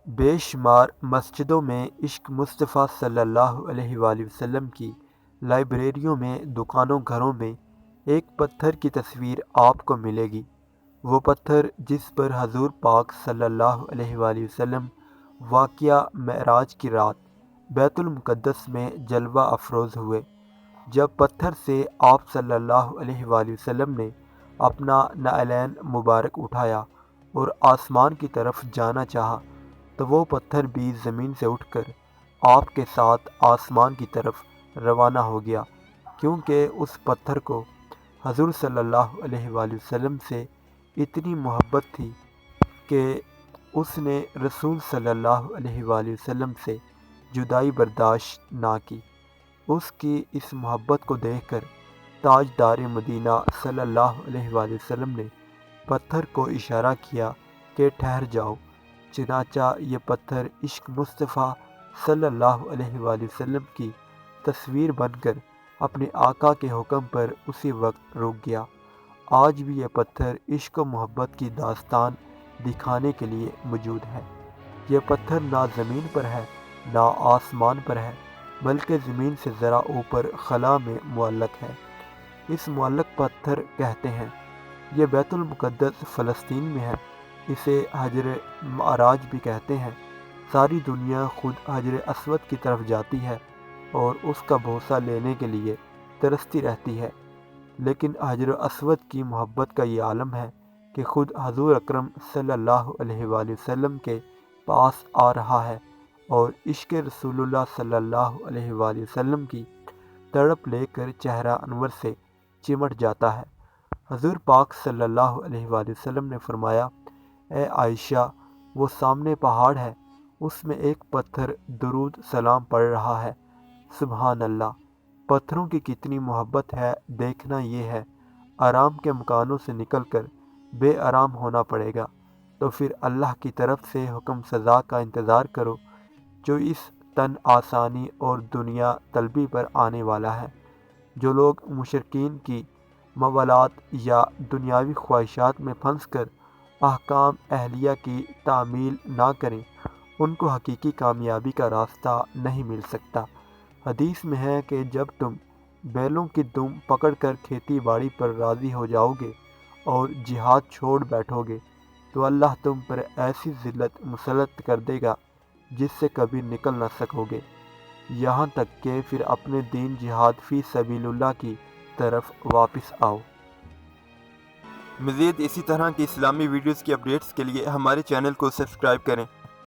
بے شمار مسجدوں میں عشق مصطفیٰ صلی اللہ علیہ وآلہ وسلم کی لائبریریوں میں دکانوں گھروں میں ایک پتھر کی تصویر آپ کو ملے گی۔ وہ پتھر جس پر حضور پاک صلی اللہ علیہ وآلہ وسلم واقعہ معراج کی رات بیت المقدس میں جلوہ افروز ہوئے۔ جب پتھر سے آپ صلی اللہ علیہ وآلہ وسلم نے اپنا نعلین مبارک اٹھایا اور آسمان کی طرف جانا چاہا تو وہ پتھر بھی زمین سے اٹھ کر آپ کے ساتھ آسمان کی طرف روانہ ہو گیا، کیونکہ اس پتھر کو حضور صلی اللہ علیہ وآلہ وسلم سے اتنی محبت تھی کہ اس نے رسول صلی اللہ علیہ وآلہ وسلم سے جدائی برداشت نہ کی۔ اس کی اس محبت کو دیکھ کر تاجدار مدینہ صلی اللہ علیہ وآلہ وسلم نے پتھر کو اشارہ کیا کہ ٹھہر جاؤ، چنانچہ یہ پتھر عشق مصطفیٰ صلی اللہ علیہ وآلہ وسلم کی تصویر بن کر اپنے آقا کے حکم پر اسی وقت رک گیا۔ آج بھی یہ پتھر عشق و محبت کی داستان دکھانے کے لیے موجود ہے۔ یہ پتھر نہ زمین پر ہے نہ آسمان پر ہے، بلکہ زمین سے ذرا اوپر خلا میں معلق ہے۔ اس معلق پتھر کہتے ہیں۔ یہ بیت المقدس فلسطین میں ہے۔ اسے حجر معراج بھی کہتے ہیں۔ ساری دنیا خود حجر اسود کی طرف جاتی ہے اور اس کا بوسہ لینے کے لیے ترستی رہتی ہے، لیکن حجر اسود کی محبت کا یہ عالم ہے کہ خود حضور اکرم صلی اللہ علیہ وآلہ وسلم کے پاس آ رہا ہے اور عشق رسول اللہ صلی اللہ علیہ وآلہ وسلم کی تڑپ لے کر چہرہ انور سے چمٹ جاتا ہے۔ حضور پاک صلی اللہ علیہ وآلہ وسلم نے فرمایا، اے عائشہ، وہ سامنے پہاڑ ہے، اس میں ایک پتھر درود سلام پڑھ رہا ہے۔ سبحان اللہ! پتھروں کی کتنی محبت ہے، دیکھنا یہ ہے۔ آرام کے مکانوں سے نکل کر بے آرام ہونا پڑے گا تو پھر اللہ کی طرف سے حکم سزا کا انتظار کرو جو اس تن آسانی اور دنیا طلبی پر آنے والا ہے۔ جو لوگ مشرکین کی موالات یا دنیاوی خواہشات میں پھنس کر احکام اہلیہ کی تعمیل نہ کریں، ان کو حقیقی کامیابی کا راستہ نہیں مل سکتا۔ حدیث میں ہے کہ جب تم بیلوں کی دم پکڑ کر کھیتی باڑی پر راضی ہو جاؤ گے اور جہاد چھوڑ بیٹھو گے تو اللہ تم پر ایسی ذلت مسلط کر دے گا جس سے کبھی نکل نہ سکو گے، یہاں تک کہ پھر اپنے دین جہاد فی سبیل اللہ کی طرف واپس آؤ۔ مزید اسی طرح کی اسلامی ویڈیوز کی اپڈیٹس کے لیے ہمارے چینل کو سبسکرائب کریں۔